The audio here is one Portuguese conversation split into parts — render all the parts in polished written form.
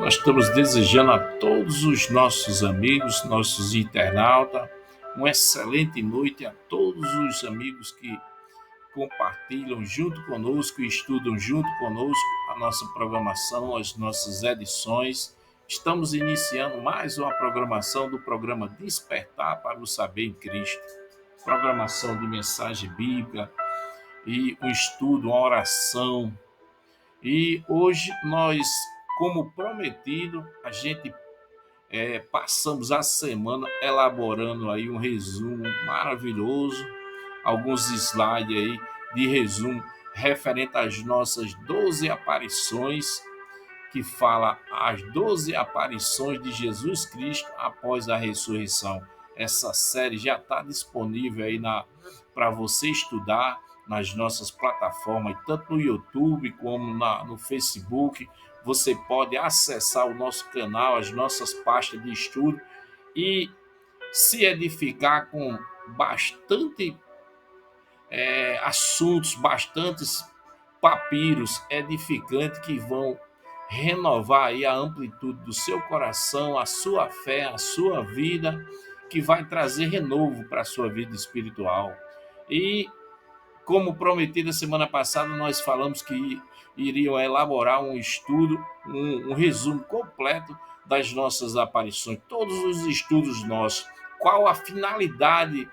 Nós estamos desejando a todos os nossos amigos, nossos internautas, uma excelente noite a todos os amigos que compartilham junto conosco e estudam junto conosco a nossa programação, as nossas edições. Estamos iniciando mais uma programação do programa Despertar para o Saber em Cristo, programação de mensagem bíblica e um estudo, uma oração. E hoje nós, como prometido, a gente passamos a semana elaborando aí um resumo maravilhoso, alguns slides aí de resumo referente às nossas 12 aparições, que fala as 12 aparições de Jesus Cristo após a ressurreição. Essa série já está disponível aí para você estudar nas nossas plataformas, tanto no YouTube como no Facebook. Você pode acessar o nosso canal, as nossas pastas de estudo e se edificar com bastante assuntos, bastantes papiros edificantes que vão renovar aí a amplitude do seu coração, a sua fé, a sua vida, que vai trazer renovo para a sua vida espiritual. E como prometido a semana passada, nós falamos que iriam elaborar um estudo, um resumo completo das nossas aparições, todos os estudos nossos, qual a finalidade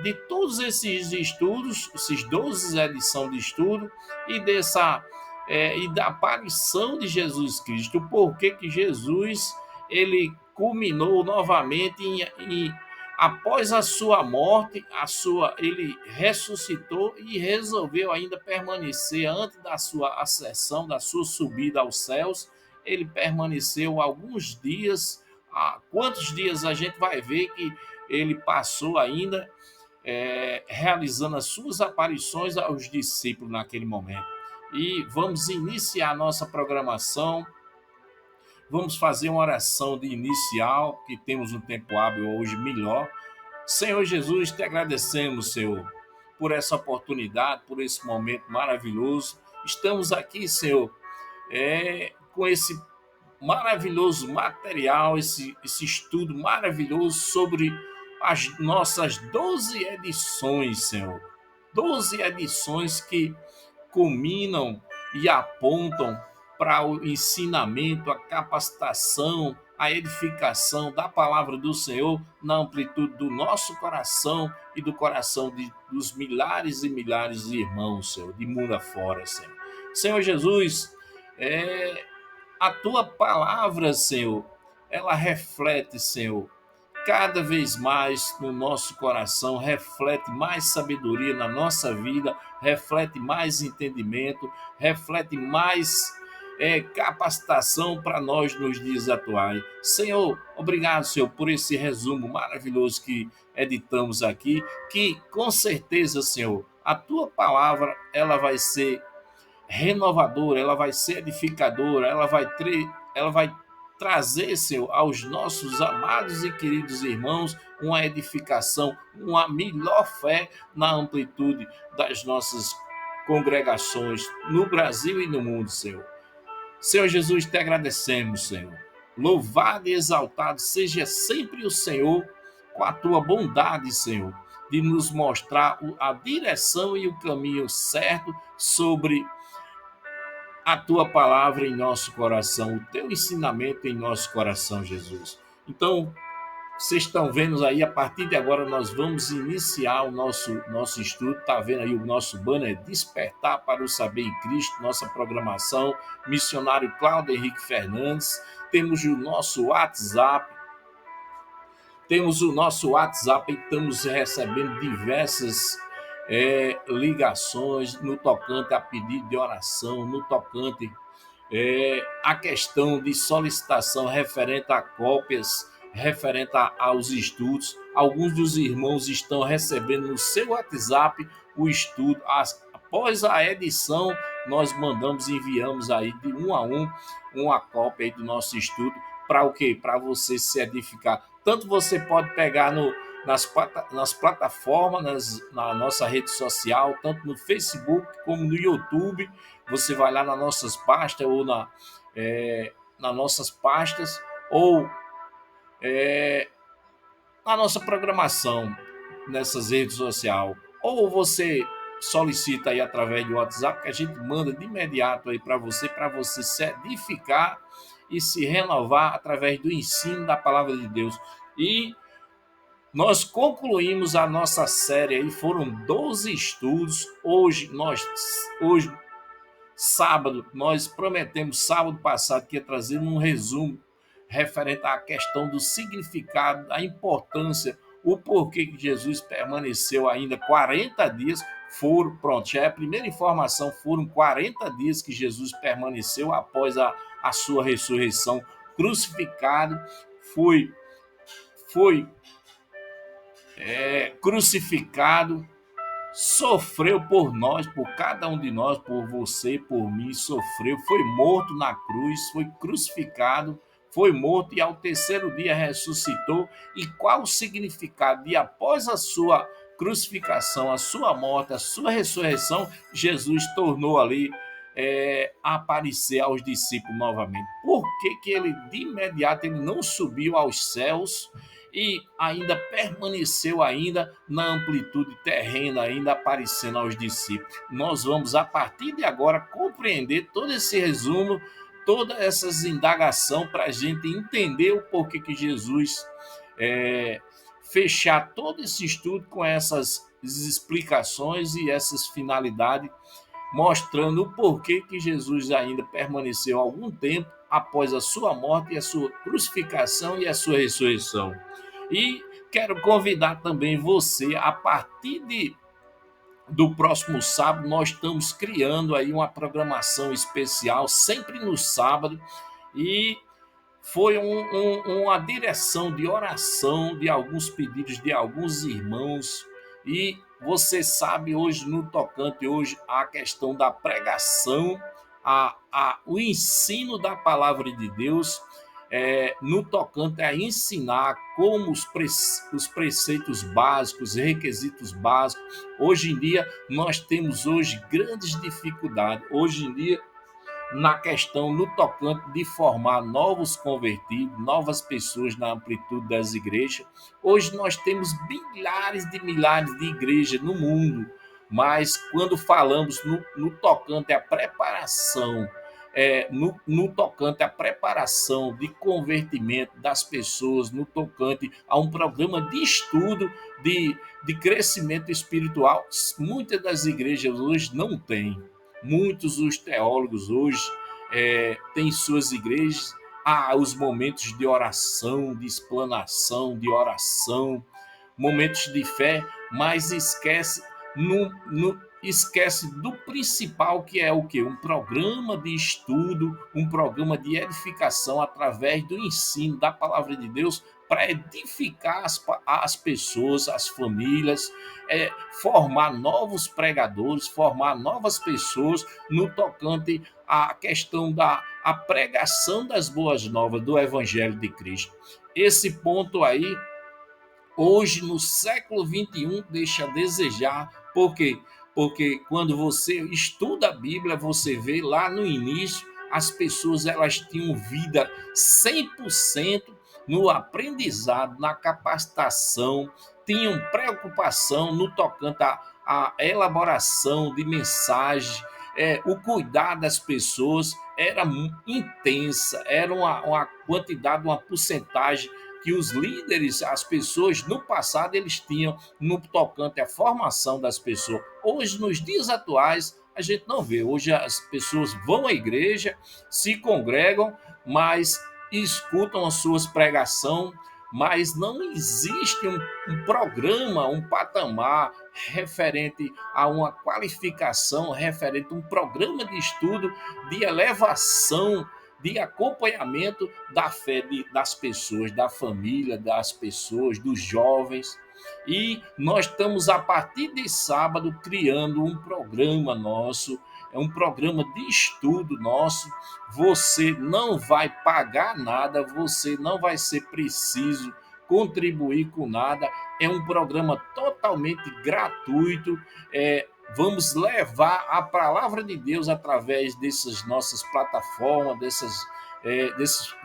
de todos esses estudos, esses 12 edições de estudo, e da aparição de Jesus Cristo, por que Jesus ele culminou novamente após a sua morte, ele ressuscitou e resolveu ainda permanecer antes da sua ascensão, da sua subida aos céus. Ele permaneceu alguns dias. Quantos dias a gente vai ver que ele passou ainda realizando as suas aparições aos discípulos naquele momento. E vamos iniciar a nossa programação. Vamos fazer uma oração de inicial, que temos um tempo hábil hoje melhor. Senhor Jesus, te agradecemos, Senhor, por essa oportunidade, por esse momento maravilhoso. Estamos aqui, Senhor, com esse maravilhoso material, esse estudo maravilhoso sobre as nossas 12 edições, Senhor. 12 edições que culminam e apontam para o ensinamento, a capacitação, a edificação da palavra do Senhor na amplitude do nosso coração e do coração dos milhares e milhares de irmãos, Senhor, de mundo afora, Senhor. Senhor Jesus, a tua palavra, Senhor, ela reflete, Senhor, cada vez mais no nosso coração, reflete mais sabedoria na nossa vida, reflete mais entendimento, reflete mais capacitação para nós nos dias atuais. Senhor, obrigado, Senhor, por esse resumo maravilhoso que editamos aqui, que com certeza, Senhor, a tua palavra ela vai ser renovadora, ela vai ser edificadora, ela vai trazer, Senhor, aos nossos amados e queridos irmãos uma edificação, uma melhor fé na amplitude das nossas congregações no Brasil e no mundo, Senhor. Senhor Jesus, te agradecemos, Senhor. Louvado e exaltado seja sempre o Senhor com a tua bondade, Senhor, de nos mostrar a direção e o caminho certo sobre a tua palavra em nosso coração, o teu ensinamento em nosso coração, Jesus. Então, vocês estão vendo aí, a partir de agora nós vamos iniciar o nosso estudo. Está vendo aí o nosso banner Despertar para o Saber em Cristo, nossa programação, missionário Cláudio Henrique Fernandes. Temos o nosso WhatsApp, e estamos recebendo diversas ligações no tocante a pedido de oração, no tocante a questão de solicitação referente a cópias, referente aos estudos. Alguns dos irmãos estão recebendo no seu WhatsApp o estudo. Após a edição, nós enviamos aí de um a um uma cópia aí do nosso estudo. Para o quê? Para você se edificar. Tanto você pode pegar nas plataformas, na nossa rede social, tanto no Facebook como no YouTube. Você vai lá nas nossas pastas ou nas nossas pastas ou na nossa programação nessas redes sociais. Ou você solicita aí através do WhatsApp, que a gente manda de imediato aí para você se edificar e se renovar através do ensino da palavra de Deus. E nós concluímos a nossa série aí, foram 12 estudos. Hoje sábado, nós prometemos sábado passado que ia trazer um resumo referente à questão do significado, da importância, o porquê que Jesus permaneceu ainda 40 dias. Pronto, já é a primeira informação, foram 40 dias que Jesus permaneceu após a sua ressurreição, crucificado, foi, foi crucificado, sofreu por nós, por cada um de nós, por você, por mim, sofreu, foi morto na cruz, foi crucificado, foi morto e ao terceiro dia ressuscitou. E qual o significado de após a sua crucificação, a sua morte, a sua ressurreição, Jesus tornou ali aparecer aos discípulos novamente? Por que ele de imediato ele não subiu aos céus e ainda permaneceu ainda na amplitude terrena, ainda aparecendo aos discípulos? Nós vamos, a partir de agora, compreender todo esse resumo, toda essa indagação, para a gente entender o porquê que Jesus fechar todo esse estudo com essas explicações e essas finalidades, mostrando o porquê que Jesus ainda permaneceu algum tempo após a sua morte e a sua crucificação e a sua ressurreição. E quero convidar também você, a partir do próximo sábado, nós estamos criando aí uma programação especial, sempre no sábado, e foi uma direção de oração de alguns pedidos de alguns irmãos. E você sabe, hoje no tocante hoje a questão da pregação, o ensino da palavra de Deus, no tocante a ensinar como os preceitos básicos, requisitos básicos. Hoje em dia nós temos hoje grandes dificuldades. Hoje em dia, na questão no tocante de formar novos convertidos, novas pessoas na amplitude das igrejas. Hoje nós temos milhares de igrejas no mundo, mas quando falamos no tocante à preparação, no tocante à preparação de convertimento das pessoas, no tocante a um programa de estudo, de crescimento espiritual, muitas das igrejas hoje não têm. Muitos dos teólogos hoje têm suas igrejas os momentos de oração, de explanação, de oração, momentos de fé, mas esquece do principal, que é o quê? Um programa de estudo, um programa de edificação através do ensino da palavra de Deus, para edificar as pessoas, as famílias, formar novos pregadores, formar novas pessoas no tocante à questão da pregação das boas novas do Evangelho de Cristo. Esse ponto aí, hoje no século XXI, deixa a desejar. Por quê? Porque quando você estuda a Bíblia, você vê lá no início, as pessoas elas tinham vida 100% no aprendizado, na capacitação, tinham preocupação no tocante à elaboração de mensagem, o cuidado das pessoas era intensa, era uma quantidade, uma porcentagem que os líderes, as pessoas no passado, eles tinham no tocante à formação das pessoas. Hoje, nos dias atuais, a gente não vê. Hoje as pessoas vão à igreja, se congregam, mas escutam as suas pregações, mas não existe um programa, um patamar referente a uma qualificação, referente a um programa de estudo, de elevação, de acompanhamento da fé das pessoas, da família, das pessoas, dos jovens. E nós estamos, a partir de sábado, criando um programa nosso, um programa de estudo nosso. Você não vai pagar nada, você não vai ser preciso contribuir com nada. É um programa totalmente gratuito, vamos levar a palavra de Deus através dessas nossas plataformas,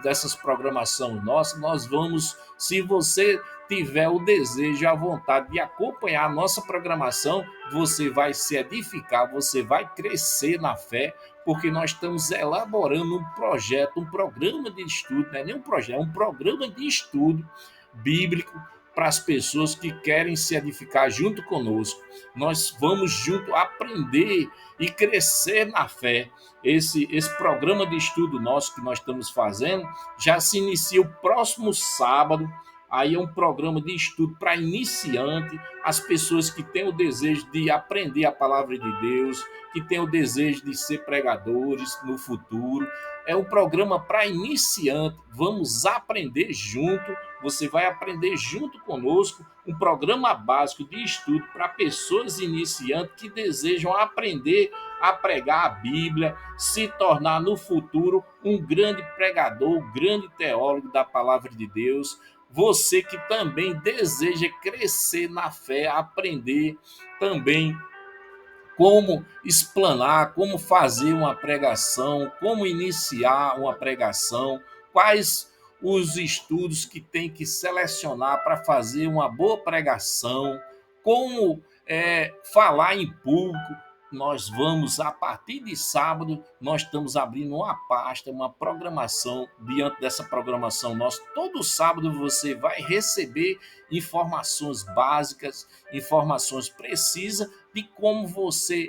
dessas programações nossas. Nós vamos, se você tiver o desejo e a vontade de acompanhar a nossa programação, você vai se edificar, você vai crescer na fé, porque nós estamos elaborando um projeto, um programa de estudo, não é nem um projeto, é um programa de estudo bíblico para as pessoas que querem se edificar junto conosco. Nós vamos junto aprender e crescer na fé. Esse programa de estudo nosso que nós estamos fazendo já se inicia o próximo sábado. Aí é um programa de estudo para iniciante, as pessoas que têm o desejo de aprender a palavra de Deus, que têm o desejo de ser pregadores no futuro. É um programa para iniciante. Vamos aprender junto. Você vai aprender junto conosco um programa básico de estudo para pessoas iniciantes que desejam aprender a pregar a Bíblia, se tornar no futuro um grande pregador, um grande teólogo da palavra de Deus. Você que também deseja crescer na fé, aprender também como explanar, como fazer uma pregação, como iniciar uma pregação, quais os estudos que tem que selecionar para fazer uma boa pregação, como falar em público. Nós vamos, a partir de sábado, nós estamos abrindo uma pasta, uma programação. Diante dessa programação nossa, todo sábado você vai receber informações básicas, informações precisas de como você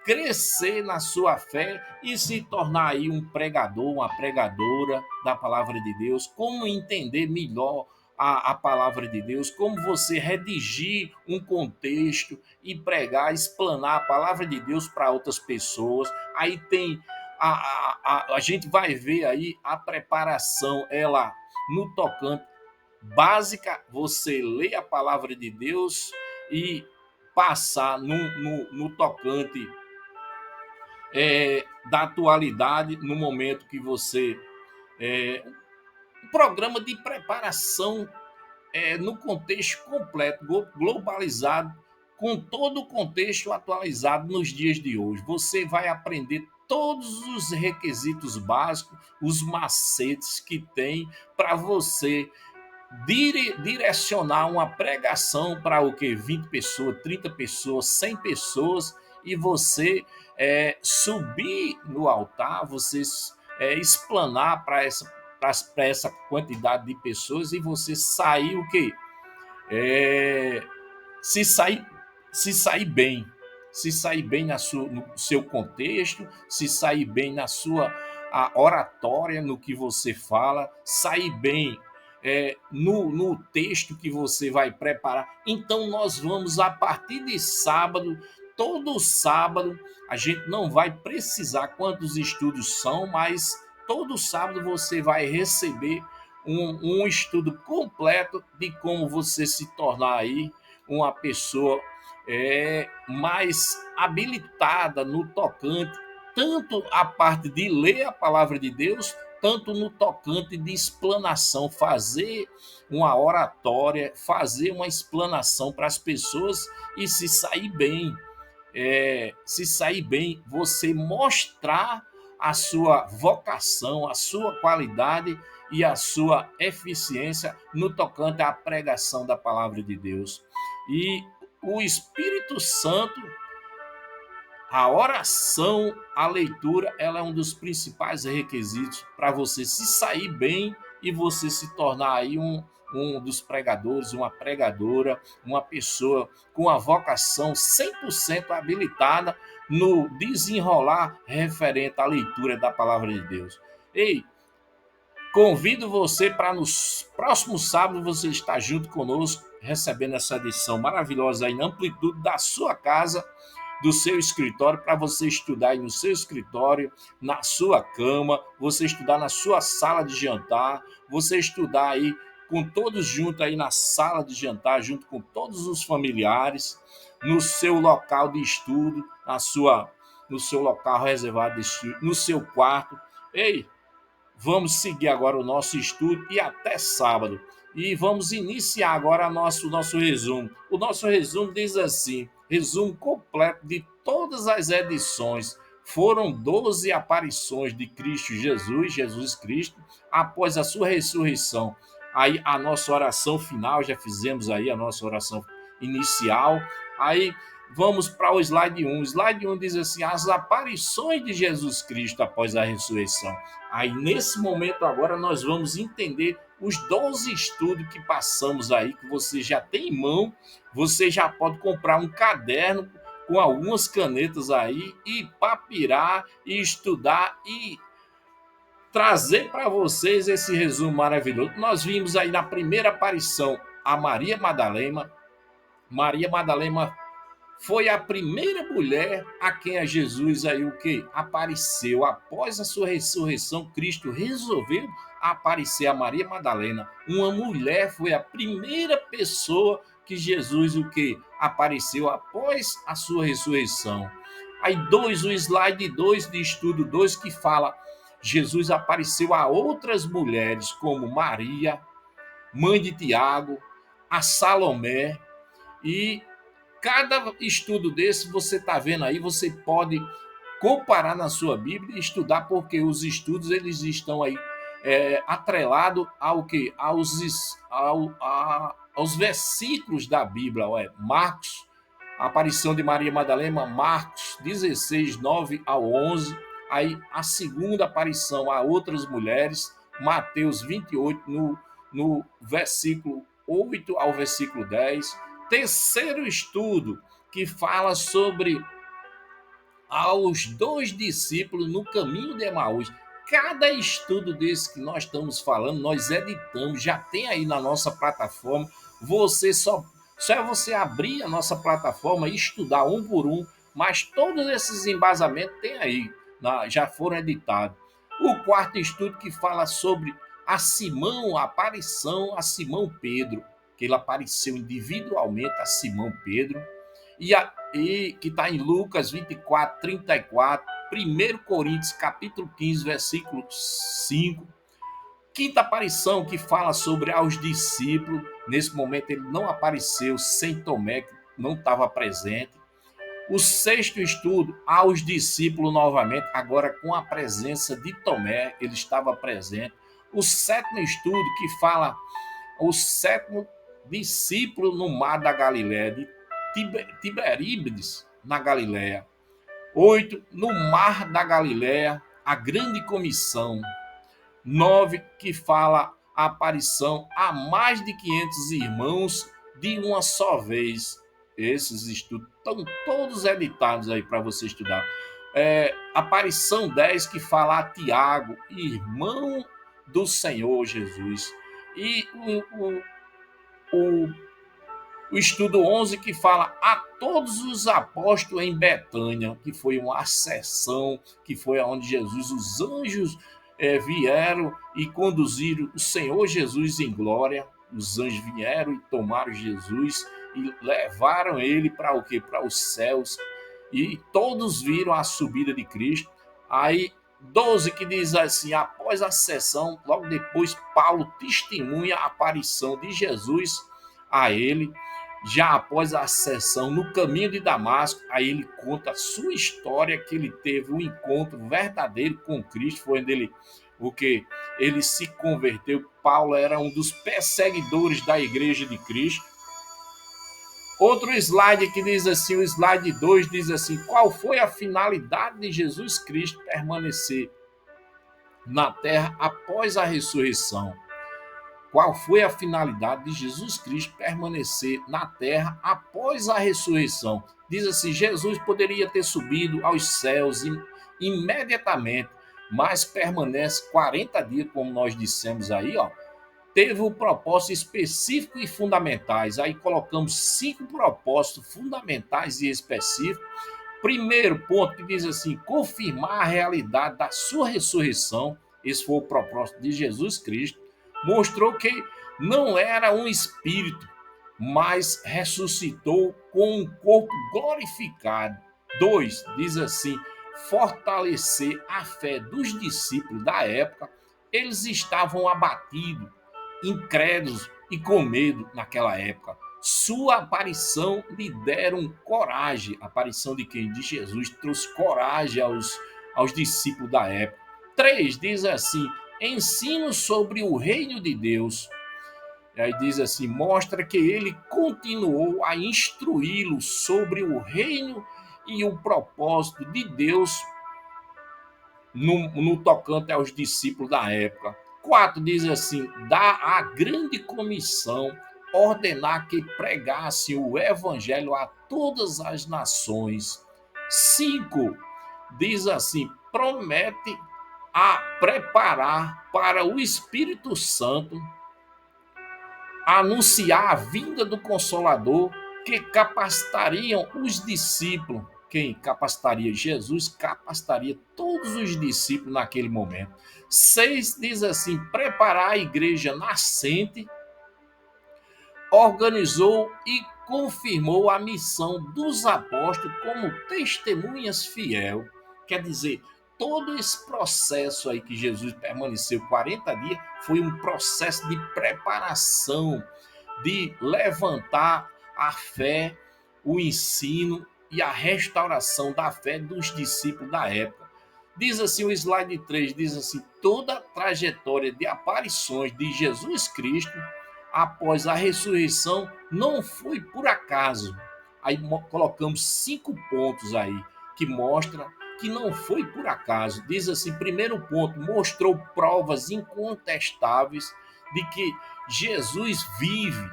crescer na sua fé e se tornar aí um pregador, uma pregadora da palavra de Deus, como entender melhor a palavra de Deus, como você redigir um contexto e pregar, explanar a palavra de Deus para outras pessoas. Aí tem a gente vai ver aí a preparação, ela no tocante básica, você lê a palavra de Deus e passar no tocante da atualidade, no momento que você. Um programa de preparação no contexto completo, globalizado, com todo o contexto atualizado nos dias de hoje. Você vai aprender todos os requisitos básicos, os macetes que tem para você direcionar uma pregação para o que 20 pessoas, 30 pessoas, 100 pessoas e você subir no altar, você explanar para essa quantidade de pessoas e você sair o quê? É, se sair se sair bem, se sair bem no seu contexto, se sair bem na sua a oratória, no que você fala, sair bem no texto que você vai preparar. Então, nós vamos, a partir de sábado, todo sábado, a gente não vai precisar quantos estudos são, mas todo sábado você vai receber um estudo completo de como você se tornar aí uma pessoa mais habilitada no tocante, tanto a parte de ler a palavra de Deus, tanto no tocante de explanação, fazer uma oratória, fazer uma explanação para as pessoas e se sair bem. Se sair bem, você mostrar a sua vocação, a sua qualidade e a sua eficiência no tocante à pregação da palavra de Deus. E o Espírito Santo, a oração, a leitura, ela é um dos principais requisitos para você se sair bem e você se tornar aí um dos pregadores, uma pregadora, uma pessoa com a vocação 100% habilitada no desenrolar referente à leitura da palavra de Deus. Ei, convido você para nos próximos sábados você estar junto conosco, recebendo essa edição maravilhosa aí na amplitude da sua casa, do seu escritório, para você estudar aí no seu escritório, na sua cama, você estudar na sua sala de jantar, você estudar aí com todos juntos aí na sala de jantar, junto com todos os familiares, no seu local de estudo, no seu local reservado de estudo, no seu quarto. Ei, vamos seguir agora o nosso estudo e até sábado. E vamos iniciar agora o nosso resumo. O nosso resumo diz assim, resumo completo de todas as edições. Foram 12 aparições de Cristo Jesus, Jesus Cristo, após a sua ressurreição. Aí a nossa oração final, já fizemos aí a nossa oração inicial. Aí vamos para o slide 1. O slide 1 diz assim: as aparições de Jesus Cristo após a ressurreição. Aí nesse momento agora nós vamos entender os 12 estudos que passamos aí, que você já tem em mão. Você já pode comprar um caderno com algumas canetas aí e papirar e estudar e trazer para vocês esse resumo maravilhoso. Nós vimos aí na primeira aparição a Maria Madalena. Maria Madalena foi a primeira mulher a quem a Jesus aí o que apareceu após a sua ressurreição. Cristo resolveu aparecer a Maria Madalena. Uma mulher foi a primeira pessoa que Jesus o que apareceu após a sua ressurreição. Aí o slide 2 de estudo 2 que fala Jesus apareceu a outras mulheres como Maria, mãe de Tiago, a Salomé. E cada estudo desse, você está vendo aí, você pode comparar na sua Bíblia e estudar, porque os estudos eles estão aí atrelados ao que? Aos versículos da Bíblia. Marcos, a aparição de Maria Madalena, Marcos 16, 9 ao 11. Aí a segunda aparição a outras mulheres, Mateus 28, no versículo 8 ao versículo 10. Terceiro estudo, que fala sobre aos 2 discípulos no caminho de Emaús. Cada estudo desse que nós estamos falando, nós editamos, já tem aí na nossa plataforma. Você só é você abrir a nossa plataforma e estudar um por um, mas todos esses embasamentos tem aí, já foram editados. O quarto estudo que fala sobre a Simão, a aparição a Simão Pedro, que ele apareceu individualmente a Simão Pedro, e que está em Lucas 24, 34, 1 Coríntios capítulo 15, versículo 5. Quinta aparição que fala sobre aos discípulos. Nesse momento ele não apareceu sem Tomé, que não estava presente. O sexto estudo, aos discípulos novamente, agora com a presença de Tomé, ele estava presente. O sétimo estudo que fala o sétimo discípulo no mar da Galiléia, de Tiberíades, na Galiléia. 8, no mar da Galiléia, a grande comissão. 9, que fala a aparição a mais de 500 irmãos de uma só vez. Esses estudos estão todos editados aí para você estudar. Aparição 10, que fala a Tiago, irmão do Senhor Jesus. E o estudo 11, que fala a todos os apóstolos em Betânia, que foi uma ascensão, que foi onde Jesus, os anjos vieram e conduziram o Senhor Jesus em glória. Os anjos vieram e tomaram Jesus e levaram ele para o quê? Para os céus. E todos viram a subida de Cristo. Aí 12, que diz assim: após a ascensão, logo depois Paulo testemunha a aparição de Jesus a ele. Já após a ascensão no caminho de Damasco, aí ele conta a sua história, que ele teve um encontro verdadeiro com Cristo, foi onde ele se converteu. Paulo era um dos perseguidores da igreja de Cristo. Outro slide que diz assim, o slide 2 diz assim: qual foi a finalidade de Jesus Cristo permanecer na terra após a ressurreição? Qual foi a finalidade de Jesus Cristo permanecer na terra após a ressurreição? Diz assim: Jesus poderia ter subido aos céus imediatamente, mas permanece 40 dias, como nós dissemos aí, teve um propósito específico e fundamentais. Aí colocamos 5 propósitos fundamentais e específicos. Primeiro ponto que diz assim: confirmar a realidade da sua ressurreição. Esse foi o propósito de Jesus Cristo. Mostrou que não era um espírito, mas ressuscitou com um corpo glorificado. 2, diz assim: fortalecer a fé dos discípulos da época. Eles estavam abatidos, incrédulos e com medo naquela época. Sua aparição lhe deram coragem. A aparição de quem? De Jesus trouxe coragem aos discípulos da época. 3 diz assim: ensino sobre o reino de Deus. E aí diz assim: mostra que ele continuou a instruí-los sobre o reino e o propósito de Deus no tocante aos discípulos da época. 4 diz assim: dá a grande comissão ordenar que pregassem o evangelho a todas as nações. 5 diz assim: promete a preparar para o Espírito Santo, anunciar a vinda do Consolador, que capacitariam os discípulos. Quem capacitaria? Jesus capacitaria todos os discípulos naquele momento. 6 diz assim: preparar a igreja nascente, organizou e confirmou a missão dos apóstolos como testemunhas fiel. Quer dizer, todo esse processo aí que Jesus permaneceu 40 dias foi um processo de preparação, de levantar a fé, o ensino e a restauração da fé dos discípulos da época. Diz assim o slide 3, diz assim: toda a trajetória de aparições de Jesus Cristo após a ressurreição não foi por acaso. Aí colocamos 5 pontos aí que mostra que não foi por acaso. Diz assim: primeiro ponto, mostrou provas incontestáveis de que Jesus vive.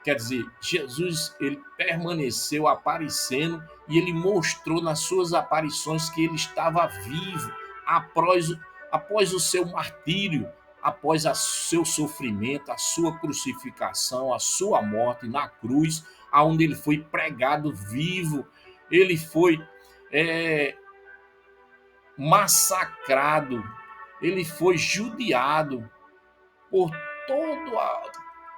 Quer dizer, Jesus ele permaneceu aparecendo e ele mostrou nas suas aparições que ele estava vivo após o seu martírio, após o seu sofrimento, a sua crucificação, a sua morte na cruz, aonde ele foi pregado vivo, ele foi massacrado, ele foi judiado por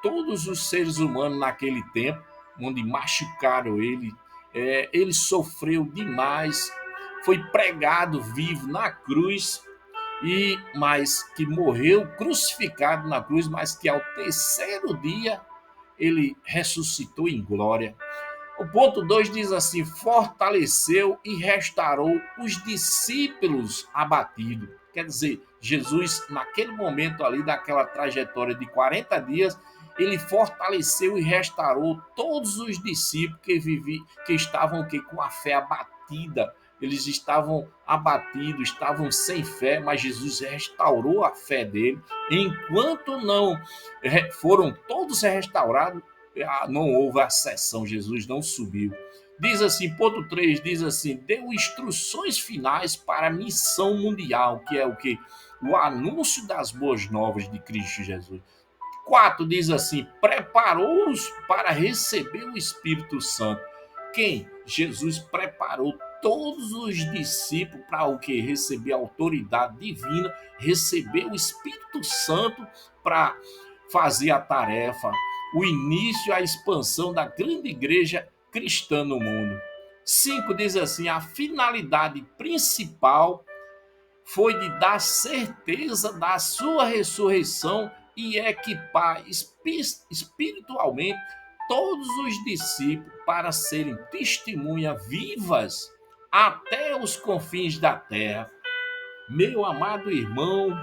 todos os seres humanos naquele tempo, onde machucaram ele. Ele sofreu demais, foi pregado vivo na cruz, mas que morreu crucificado na cruz, mas que ao terceiro dia ele ressuscitou em glória. O ponto 2 diz assim: fortaleceu e restaurou os discípulos abatidos. Quer dizer, Jesus, naquele momento ali, daquela trajetória de 40 dias, ele fortaleceu e restaurou todos os discípulos que estavam com a fé abatida. Eles estavam abatidos, estavam sem fé, mas Jesus restaurou a fé dele. Enquanto não foram todos restaurados, não houve acessão, Jesus não subiu. Diz assim, ponto 3, diz assim: deu instruções finais para a missão mundial, que é o que? O anúncio das boas novas de Cristo Jesus. 4 diz assim: preparou-os para receber o Espírito Santo. Quem? Jesus preparou todos os discípulos para o que? Receber a autoridade divina, receber o Espírito Santo para fazer a tarefa, o início, a expansão da grande igreja cristã no mundo. 5 diz assim: a finalidade principal foi de dar certeza da sua ressurreição e equipar espiritualmente todos os discípulos para serem testemunhas vivas até os confins da terra. Meu amado irmão,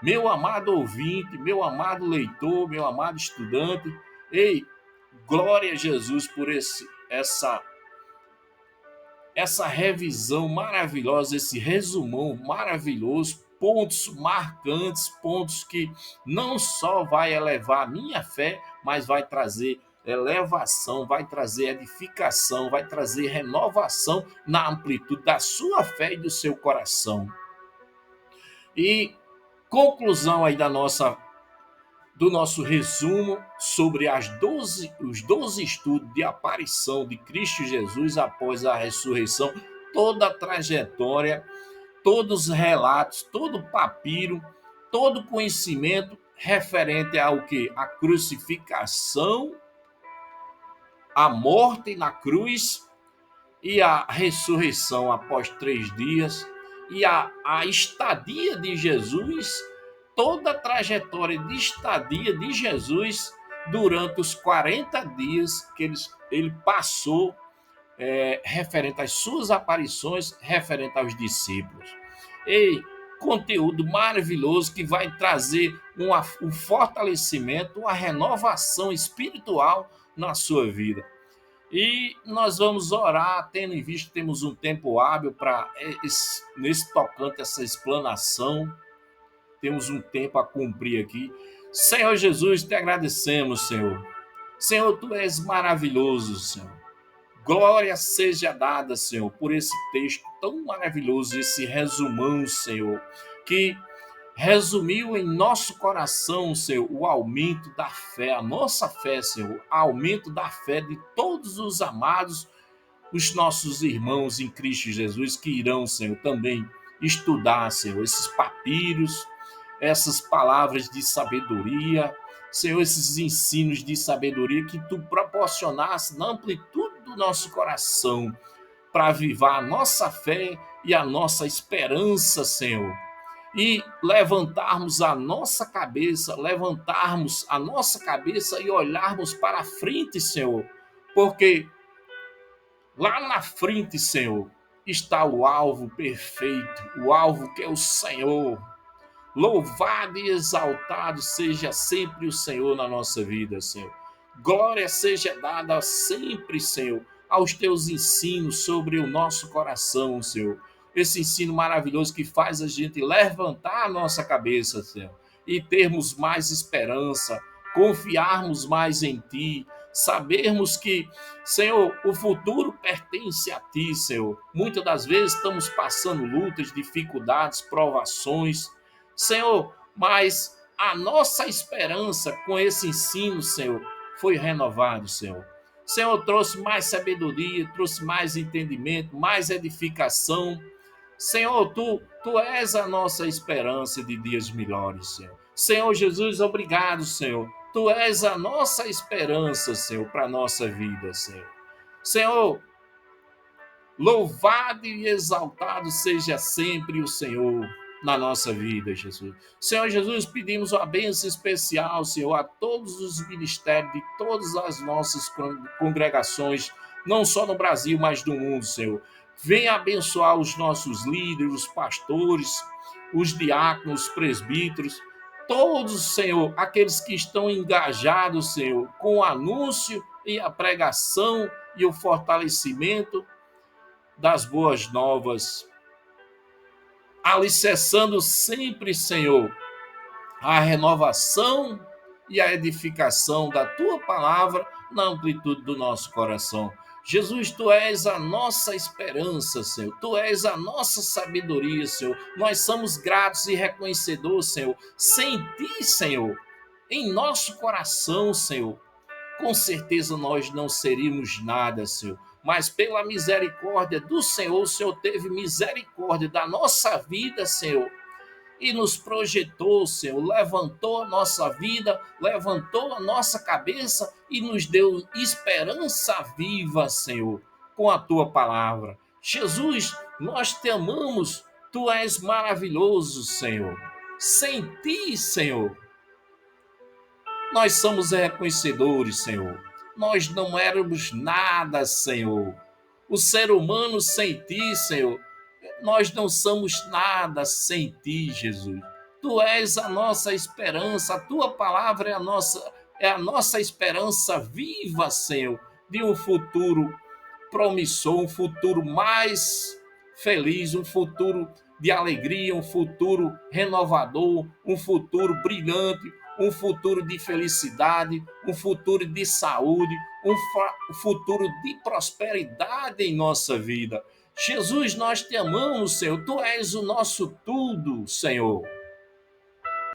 meu amado ouvinte, meu amado leitor, meu amado estudante, ei, glória a Jesus por essa revisão maravilhosa, esse resumão maravilhoso, pontos marcantes, pontos que não só vai elevar a minha fé, mas vai trazer elevação, vai trazer edificação, vai trazer renovação na amplitude da sua fé e do seu coração. E conclusão aí do nosso resumo sobre os 12 estudos de aparição de Cristo Jesus após a ressurreição, toda a trajetória, todos os relatos, todo o papiro, todo o conhecimento referente ao que? A crucificação, a morte na cruz e a ressurreição após 3 dias e a estadia de Jesus, toda a trajetória de estadia de Jesus durante os 40 dias que ele passou, referente às suas aparições, referente aos discípulos. E conteúdo maravilhoso que vai trazer um fortalecimento, uma renovação espiritual na sua vida. E nós vamos orar, tendo em vista que temos um tempo hábil para nesse tocante, essa explanação. Temos um tempo a cumprir aqui. Senhor Jesus, te agradecemos, Senhor. Senhor, tu és maravilhoso, Senhor. Glória seja dada, Senhor, por esse texto tão maravilhoso, esse resumão, Senhor, que resumiu em nosso coração, Senhor, o aumento da fé, a nossa fé, Senhor, aumento da fé de todos os amados, os nossos irmãos em Cristo Jesus, que irão, Senhor, também estudar, Senhor, esses papiros, essas palavras de sabedoria, Senhor, esses ensinos de sabedoria que tu proporcionaste na amplitude do nosso coração, para avivar a nossa fé e a nossa esperança, Senhor, e levantarmos a nossa cabeça, e olharmos para a frente, Senhor, porque lá na frente, Senhor, está o alvo perfeito, o alvo que é o Senhor. Louvado e exaltado seja sempre o Senhor na nossa vida, Senhor. Glória seja dada sempre, Senhor, aos teus ensinos sobre o nosso coração, Senhor. Esse ensino maravilhoso que faz a gente levantar a nossa cabeça, Senhor, e termos mais esperança, confiarmos mais em Ti, sabermos que, Senhor, o futuro pertence a Ti, Senhor. Muitas das vezes estamos passando lutas, dificuldades, provações, Senhor, mas a nossa esperança com esse ensino, Senhor, foi renovado, Senhor. Senhor, trouxe mais sabedoria, trouxe mais entendimento, mais edificação. Senhor, tu és a nossa esperança de dias melhores, Senhor. Senhor Jesus, obrigado, Senhor. Tu és a nossa esperança, Senhor, para a nossa vida, Senhor. Senhor, louvado e exaltado seja sempre o Senhor na nossa vida, Jesus. Senhor Jesus, pedimos uma bênção especial, Senhor, a todos os ministérios de todas as nossas congregações, não só no Brasil, mas no mundo, Senhor. Venha abençoar os nossos líderes, os pastores, os diáconos, os presbíteros, todos, Senhor, aqueles que estão engajados, Senhor, com o anúncio e a pregação e o fortalecimento das boas novas, alicerçando sempre, Senhor, a renovação e a edificação da Tua palavra na amplitude do nosso coração. Jesus, Tu és a nossa esperança, Senhor. Tu és a nossa sabedoria, Senhor. Nós somos gratos e reconhecedores, Senhor. Sem Ti, Senhor, em nosso coração, Senhor, com certeza nós não seríamos nada, Senhor. Mas pela misericórdia do Senhor, o Senhor teve misericórdia da nossa vida, Senhor, e nos projetou, Senhor, levantou a nossa vida, levantou a nossa cabeça e nos deu esperança viva, Senhor, com a Tua palavra. Jesus, nós te amamos, Tu és maravilhoso, Senhor. Sem Ti, Senhor, nós somos reconhecedores, Senhor. Nós não éramos nada, Senhor. O ser humano sem Ti, Senhor, nós não somos nada sem Ti, Jesus. Tu és a nossa esperança, a Tua palavra é a nossa esperança viva, Senhor, de um futuro promissor, um futuro mais feliz, um futuro de alegria, um futuro renovador, um futuro brilhante, um futuro de felicidade, um futuro de saúde, um futuro de prosperidade em nossa vida. Jesus, nós te amamos, Senhor. Tu és o nosso tudo, Senhor.